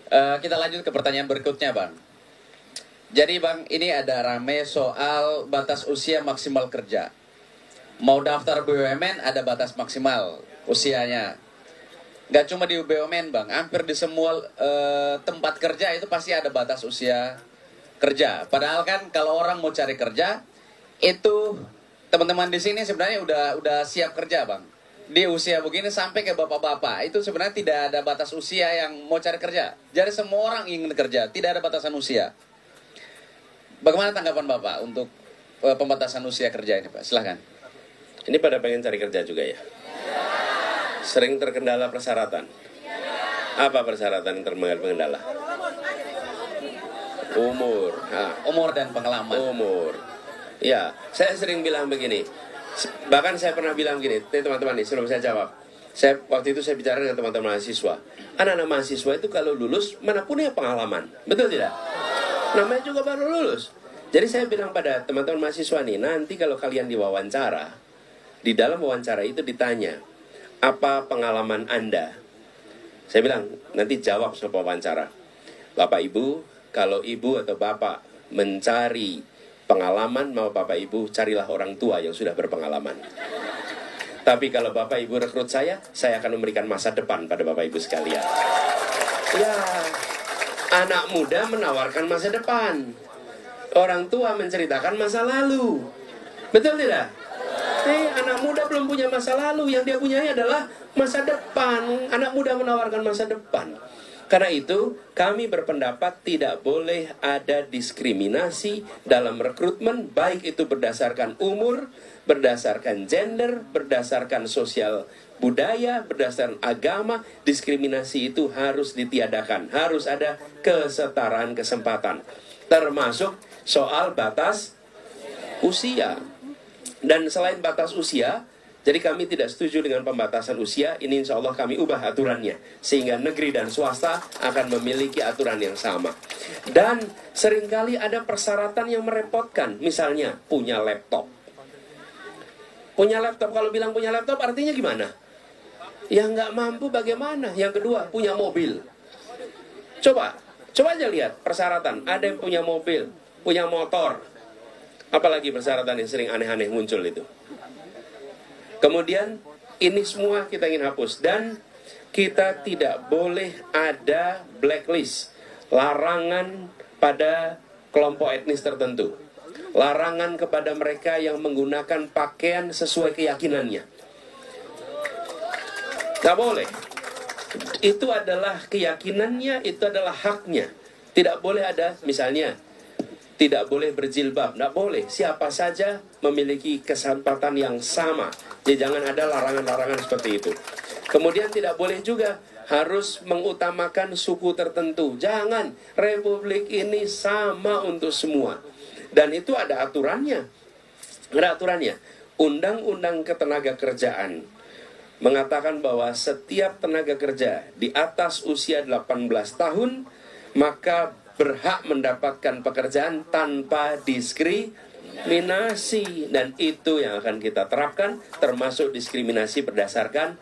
Kita lanjut ke pertanyaan berikutnya, Bang. Jadi, Bang, ini ada rame soal batas usia maksimal kerja. Mau daftar BUMN ada batas maksimal usianya. Gak cuma di BUMN, Bang, hampir di semua tempat kerja itu pasti ada batas usia kerja. Padahal kan kalau orang mau cari kerja, itu teman-teman di sini sebenarnya udah siap kerja, Bang. Di usia begini sampai ke bapak-bapak, itu sebenarnya tidak ada batas usia yang mau cari kerja. Jadi semua orang ingin kerja, tidak ada batasan usia. Bagaimana tanggapan Bapak untuk pembatasan usia kerja ini, Pak? Silahkan. Ini pada pengen cari kerja juga ya? Sering terkendala persyaratan? Apa persyaratan yang terkendala? Umur. Umur dan pengalaman. Umur. Ya, saya sering bilang begini. Bahkan saya pernah bilang begini, teman-teman nih, sebelum saya jawab. Waktu itu saya bicara dengan teman-teman mahasiswa. Anak-anak mahasiswa itu kalau lulus, mana punya pengalaman. Betul tidak? Namanya juga baru lulus. Jadi saya bilang pada teman-teman mahasiswa nih, nanti kalau kalian diwawancara, di dalam wawancara itu ditanya, apa pengalaman Anda? Saya bilang, nanti jawab sama wawancara. Bapak Ibu, kalau Ibu atau Bapak mencari pengalaman, mau Bapak Ibu carilah orang tua yang sudah berpengalaman. Tapi kalau Bapak Ibu rekrut saya akan memberikan masa depan pada Bapak Ibu sekalian. Ya, anak muda menawarkan masa depan. Orang tua menceritakan masa lalu. Betul tidak? Anak muda belum punya masa lalu, yang dia punya adalah masa depan. Anak muda menawarkan masa depan. Karena itu, kami berpendapat tidak boleh ada diskriminasi dalam rekrutmen, baik itu berdasarkan umur, berdasarkan gender, berdasarkan sosial budaya, berdasarkan agama. Diskriminasi itu harus ditiadakan. Harus ada kesetaraan kesempatan. Termasuk soal batas usia. Dan selain batas usia, jadi kami tidak setuju dengan pembatasan usia. Ini insya Allah kami ubah aturannya, sehingga negeri dan swasta akan memiliki aturan yang sama. Dan seringkali ada persyaratan yang merepotkan. Misalnya punya laptop. Punya laptop, kalau bilang punya laptop artinya gimana? Yang nggak mampu bagaimana? Yang kedua, punya mobil. Coba aja lihat persyaratan. Ada yang punya mobil, punya motor. Apalagi persyaratan yang sering aneh-aneh muncul itu. Kemudian ini semua kita ingin hapus. Dan kita tidak boleh ada blacklist, larangan pada kelompok etnis tertentu, larangan kepada mereka yang menggunakan pakaian sesuai keyakinannya. Gak boleh. Itu adalah keyakinannya, itu adalah haknya. Tidak boleh ada, misalnya tidak boleh berjilbab, tidak boleh. Siapa saja memiliki kesempatan yang sama. Jadi jangan ada larangan-larangan seperti itu. Kemudian tidak boleh juga harus mengutamakan suku tertentu. Jangan, republik ini sama untuk semua. Dan itu ada aturannya. Ada aturannya. Undang-Undang Ketenagakerjaan mengatakan bahwa setiap tenaga kerja di atas usia 18 tahun, maka berhak mendapatkan pekerjaan tanpa diskriminasi. Dan itu yang akan kita terapkan, termasuk diskriminasi berdasarkan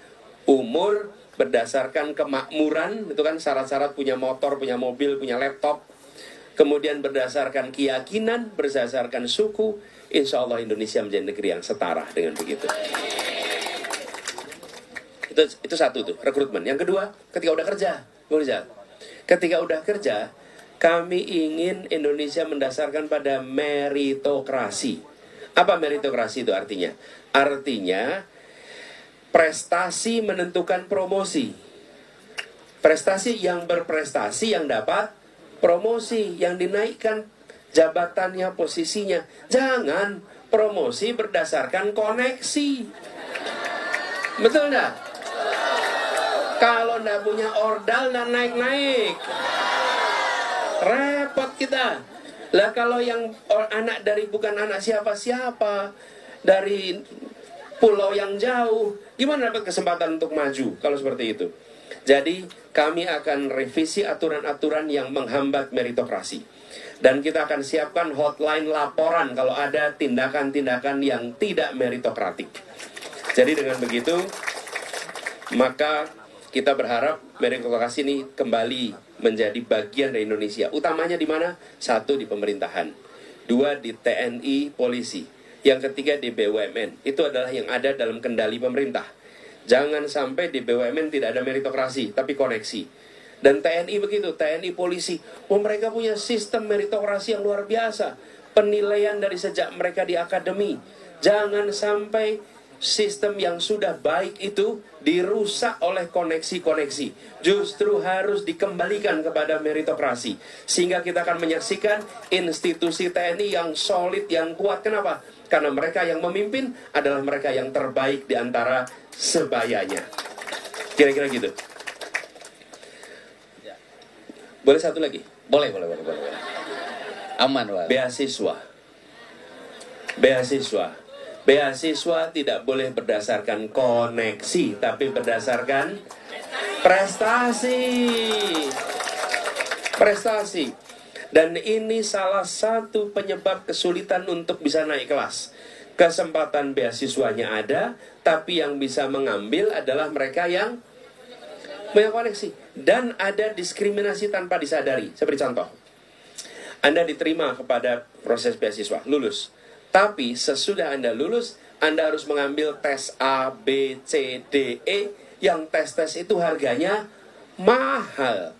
umur, berdasarkan kemakmuran. Itu kan syarat-syarat punya motor, punya mobil, punya laptop. Kemudian berdasarkan keyakinan, berdasarkan suku. Insya Allah Indonesia menjadi negeri yang setara dengan begitu. Itu satu tuh, rekrutmen. Yang kedua, ketika udah kerja, ketika udah kerja, kami ingin Indonesia mendasarkan pada meritokrasi. Apa meritokrasi itu artinya? Artinya prestasi menentukan promosi. Prestasi, yang berprestasi yang dapat promosi, yang dinaikkan jabatannya, posisinya. Jangan promosi berdasarkan koneksi. Betul enggak? Kalau enggak punya ordal dan naik-naik, repot kita. Lah kalau yang anak dari bukan anak siapa-siapa, dari pulau yang jauh, gimana dapat kesempatan untuk maju kalau seperti itu? Jadi kami akan revisi aturan-aturan yang menghambat meritokrasi. Dan kita akan siapkan hotline laporan kalau ada tindakan-tindakan yang tidak meritokratik. Jadi dengan begitu, maka kita berharap meritokrasi ini kembali menjadi bagian dari Indonesia. Utamanya di mana? Satu, di pemerintahan. Dua, di TNI, polisi. Yang ketiga, di BUMN. Itu adalah yang ada dalam kendali pemerintah. Jangan sampai di BUMN tidak ada meritokrasi, tapi koneksi. Dan TNI begitu, TNI, polisi. Mereka punya sistem meritokrasi yang luar biasa. Penilaian dari sejak mereka di akademi. Jangan sampai sistem yang sudah baik itu dirusak oleh koneksi-koneksi. Justru harus dikembalikan kepada meritokrasi. Sehingga kita akan menyaksikan institusi TNI yang solid, yang kuat. Kenapa? Karena mereka yang memimpin adalah mereka yang terbaik di antara sebayanya. Kira-kira gitu. Boleh satu lagi? Boleh. Aman, Pak. Beasiswa tidak boleh berdasarkan koneksi, tapi berdasarkan prestasi. Dan ini salah satu penyebab kesulitan untuk bisa naik kelas. Kesempatan beasiswanya ada, tapi yang bisa mengambil adalah mereka yang punya koneksi. Dan ada diskriminasi tanpa disadari. Seperti contoh, Anda diterima kepada proses beasiswa, lulus. Tapi sesudah Anda lulus, Anda harus mengambil tes A, B, C, D, E. Yang tes-tes itu harganya mahal.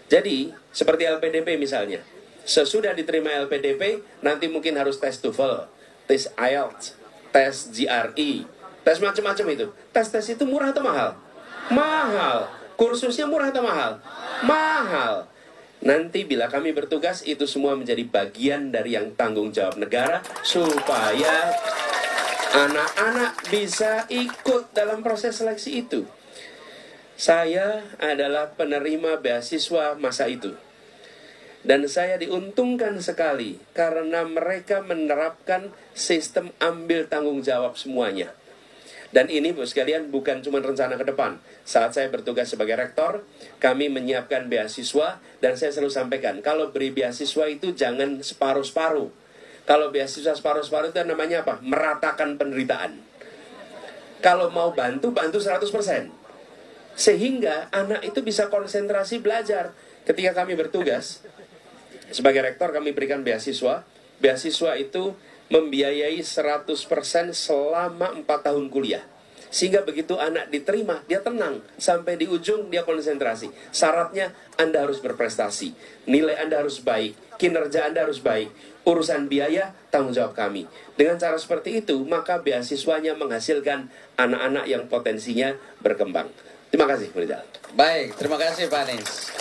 Jadi, seperti LPDP misalnya. Sesudah diterima LPDP, nanti mungkin harus tes TOEFL, tes IELTS, tes GRE, tes macam-macam itu. Tes-tes itu murah atau mahal? Mahal. Kursusnya murah atau mahal? Mahal. Nanti bila kami bertugas, itu semua menjadi bagian dari yang tanggung jawab negara, supaya anak-anak bisa ikut dalam proses seleksi itu. Saya adalah penerima beasiswa masa itu. Dan saya diuntungkan sekali karena mereka menerapkan sistem ambil tanggung jawab semuanya. Dan ini, Bapak sekalian, bukan cuma rencana ke depan. Saat saya bertugas sebagai rektor, kami menyiapkan beasiswa, dan saya selalu sampaikan, kalau beri beasiswa itu jangan separuh-separuh. Kalau beasiswa separuh-separuh itu namanya apa? Meratakan penderitaan. Kalau mau bantu 100%. Sehingga anak itu bisa konsentrasi belajar. Ketika kami bertugas, sebagai rektor kami berikan beasiswa. Beasiswa itu membiayai 100% selama 4 tahun kuliah. Sehingga begitu anak diterima, dia tenang. Sampai di ujung dia konsentrasi. Syaratnya Anda harus berprestasi. Nilai Anda harus baik. Kinerja Anda harus baik. Urusan biaya, tanggung jawab kami. Dengan cara seperti itu, maka beasiswanya menghasilkan anak-anak yang potensinya berkembang. Terima kasih, Bu Rizal. Baik, terima kasih Pak Anies.